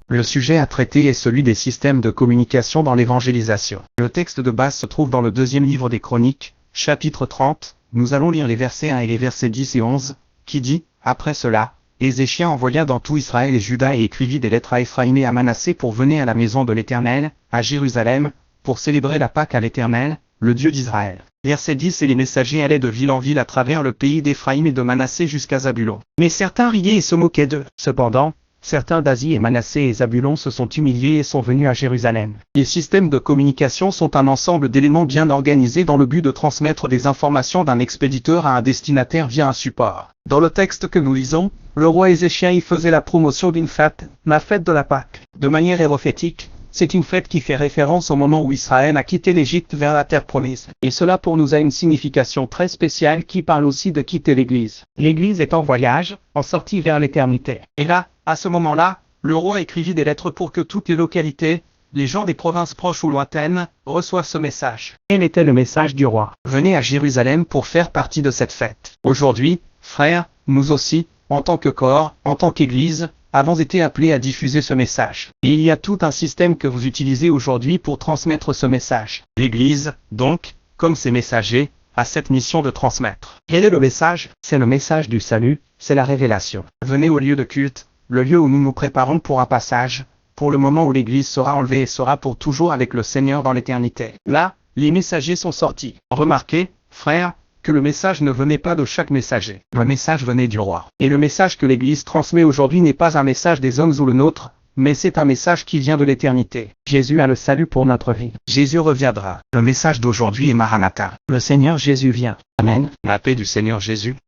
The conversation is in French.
Le sujet à traiter est celui des systèmes de communication dans l'évangélisation. Le texte de base se trouve dans le deuxième livre des Chroniques, chapitre 30. Nous allons lire les versets 1 et les versets 10 et 11, qui dit, « Après cela, Ézéchias envoya dans tout Israël et Juda et écrivit des lettres à Éphraïm et à Manassé pour venir à la maison de l'Éternel, à Jérusalem, pour célébrer la Pâque à l'Éternel, le Dieu d'Israël. » Verset 10. Et les messagers allaient de ville en ville à travers le pays d'Éphraïm et de Manassé jusqu'à Zabulon. Mais certains riaient et se moquaient d'eux. Cependant, certains d'Asie et Manassé et Zabulon se sont humiliés et sont venus à Jérusalem. Les systèmes de communication sont un ensemble d'éléments bien organisés dans le but de transmettre des informations d'un expéditeur à un destinataire via un support. Dans le texte que nous lisons, le roi Ézéchias y faisait la promotion d'une fête, la fête de la Pâque. De manière hérophétique, c'est une fête qui fait référence au moment où Israël a quitté l'Égypte vers la terre promise. Et cela pour nous a une signification très spéciale qui parle aussi de quitter l'Église. L'Église est en voyage, en sortie vers l'éternité. Et là, à ce moment-là, le roi écrivit des lettres pour que toutes les localités, les gens des provinces proches ou lointaines, reçoivent ce message. Quel était le message du roi? Venez à Jérusalem pour faire partie de cette fête. Aujourd'hui, frères, nous aussi, en tant que corps, en tant qu'Église, avons été appelés à diffuser ce message. Et il y a tout un système que vous utilisez aujourd'hui pour transmettre ce message. L'Église, donc, comme ses messagers, a cette mission de transmettre. Quel est le message? C'est le message du salut, c'est la révélation. Venez au lieu de culte, le lieu où nous nous préparons pour un passage, pour le moment où l'Église sera enlevée et sera pour toujours avec le Seigneur dans l'éternité. Là, les messagers sont sortis. Remarquez, frères, que le message ne venait pas de chaque messager. Le message venait du roi. Et le message que l'Église transmet aujourd'hui n'est pas un message des hommes ou le nôtre, mais c'est un message qui vient de l'éternité. Jésus a le salut pour notre vie. Jésus reviendra. Le message d'aujourd'hui est Maranatha. Le Seigneur Jésus vient. Amen. La paix du Seigneur Jésus.